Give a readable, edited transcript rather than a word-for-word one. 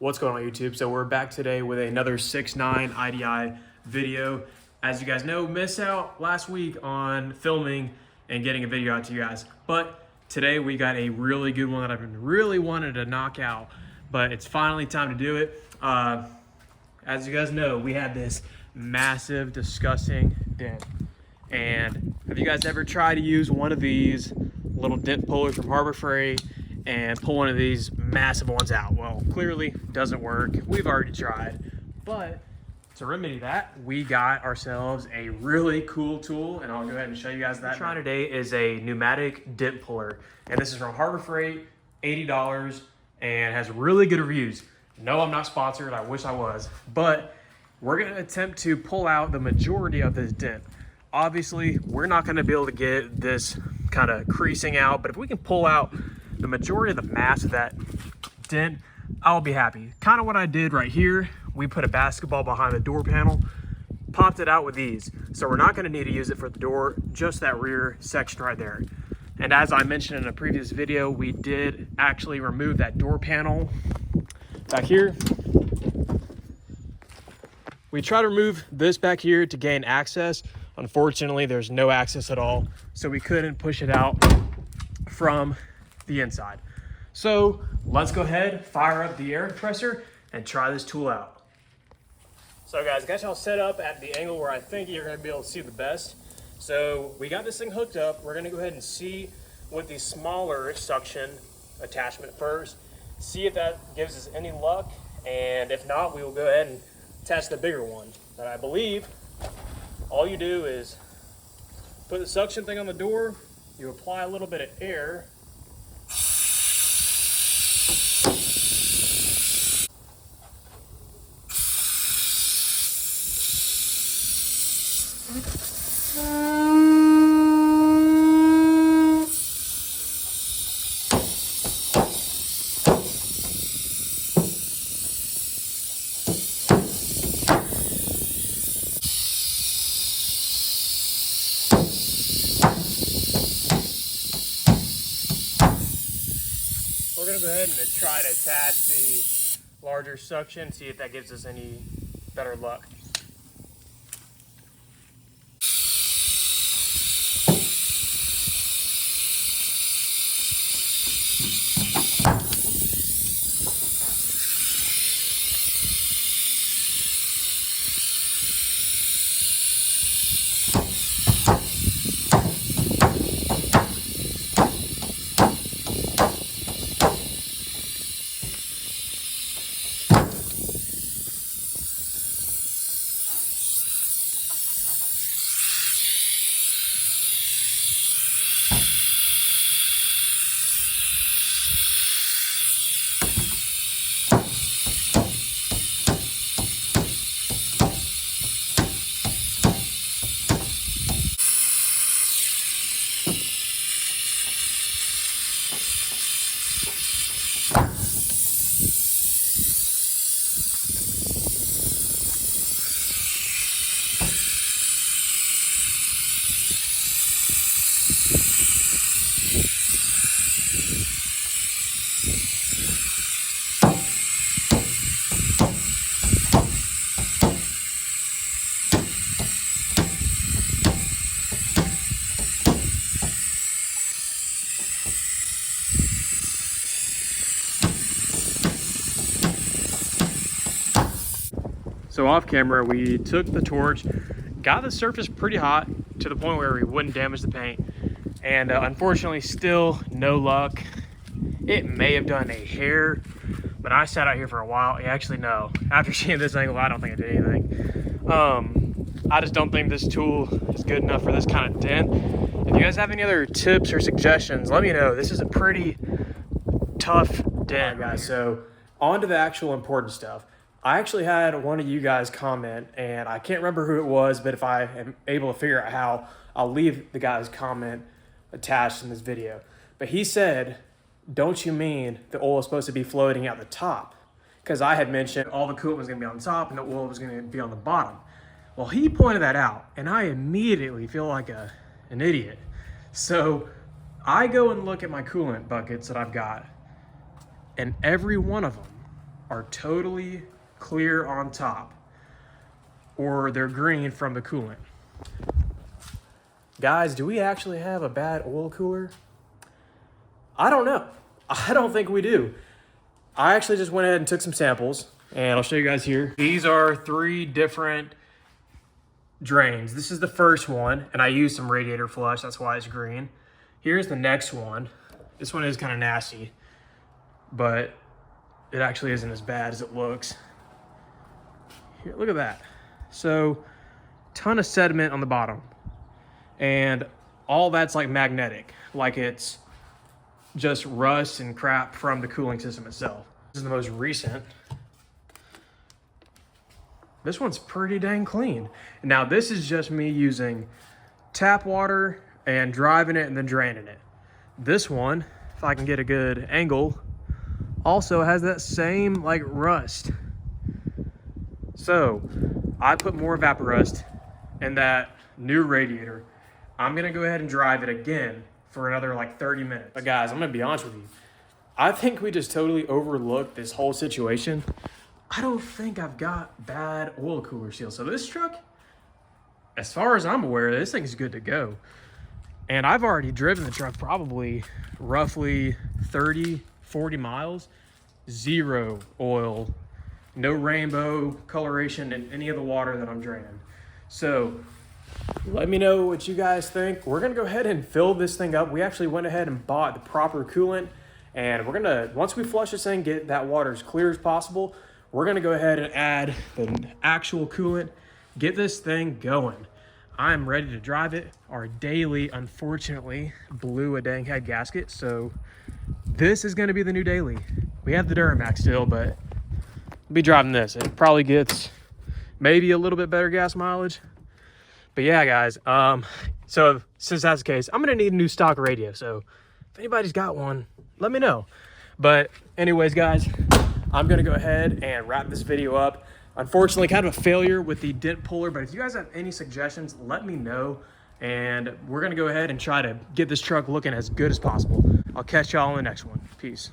What's going on, YouTube? So we're back today with another 6.9 IDI video. As you guys know, missed out last week on filming and getting a video out to you guys, but today we got a really good one that I've been really wanting to knock out, but it's finally time to do it. As you guys know, we have this massive, disgusting dent. And have you guys ever tried to use one of these little dent pullers from Harbor Freight and pull one of these massive ones out? Well, clearly doesn't work. We've already tried, but to remedy that, we got ourselves a really cool tool, and I'll go ahead and show you guys that. What we're trying today is a pneumatic dent puller, and this is from Harbor Freight, $80, and has really good reviews. No, I'm not sponsored. I wish I was, but we're gonna attempt to pull out the majority of this dent. Obviously, we're not gonna be able to get this kind of creasing out, but if we can pull out the majority of the mass of that dent, I'll be happy. Kind of what I did right here. We put a basketball behind the door panel, popped it out with these. So we're not gonna need to use it for the door, just that rear section right there. And as I mentioned in a previous video, we did actually remove that door panel back here. We try to remove this back here to gain access. Unfortunately, there's no access at all, so we couldn't push it out from the inside. So let's go ahead, fire up the air compressor, and try this tool out. So guys, got y'all set up at the angle where I think you're gonna be able to see the best. So we got this thing hooked up. We're gonna go ahead and see with the smaller suction attachment first, see if that gives us any luck, and if not, we will go ahead and attach the bigger one. And I believe all you do is put the suction thing on the door, you apply a little bit of air, we're gonna go ahead and try to attach the larger suction, see if that gives us any better luck. So off camera, we took the torch, got the surface pretty hot to the point where we wouldn't damage the paint. And unfortunately, still no luck. It may have done a hair, but I sat out here for a while. Actually, no. After seeing this angle, I don't think it did anything. I just don't think this tool is good enough for this kind of dent. If you guys have any other tips or suggestions, let me know. This is a pretty tough dent. All right, guys, so on to the actual important stuff. I actually had one of you guys comment, and I can't remember who it was, but if I am able to figure out how, I'll leave the guy's comment attached in this video. But he said, don't you mean the oil is supposed to be floating out the top? Because I had mentioned all the coolant was going to be on top and the oil was going to be on the bottom. Well, he pointed that out, and I immediately feel like an idiot. So I go and look at my coolant buckets that I've got, and every one of them are totally clear on top, or they're green from the coolant. Guys, do we actually have a bad oil cooler? I don't know. I don't think we do. I actually just went ahead and took some samples, and I'll show you guys here. These are 3 different drains. This is the first one, and I used some radiator flush, that's why it's green. Here's the next one. This one is kind of nasty, but it actually isn't as bad as it looks. Here, look at that. So, ton of sediment on the bottom. And all that's like magnetic, like it's just rust and crap from the cooling system itself. This is the most recent. This one's pretty dang clean. Now this is just me using tap water and driving it and then draining it. This one, if I can get a good angle, also has that same like rust. So I put more Vaporust in that new radiator. I'm gonna go ahead and drive it again for another like 30 minutes. But guys, I'm gonna be honest with you. I think we just totally overlooked this whole situation. I don't think I've got bad oil cooler seal. So this truck, as far as I'm aware, this thing's good to go. And I've already driven the truck probably roughly 30, 40 miles, 0 oil, no rainbow coloration in any of the water that I'm draining. So let me know what you guys think. We're gonna go ahead and fill this thing up. We actually went ahead and bought the proper coolant, and we're gonna, once we flush this thing, get that water as clear as possible, we're gonna go ahead and add the actual coolant, get this thing going. I'm ready to drive it. Our daily, unfortunately, blew a dang head gasket, so this is gonna be the new daily. We have the Duramax still, but I'll be driving this. It probably gets maybe a little bit better gas mileage. But yeah, guys, so since that's the case, I'm gonna need a new stock radio. So if anybody's got one, let me know. But anyways, guys, I'm gonna go ahead and wrap this video up. Unfortunately, kind of a failure with the dent puller, but if you guys have any suggestions, let me know. And we're gonna go ahead and try to get this truck looking as good as possible. I'll catch y'all in the next one. Peace.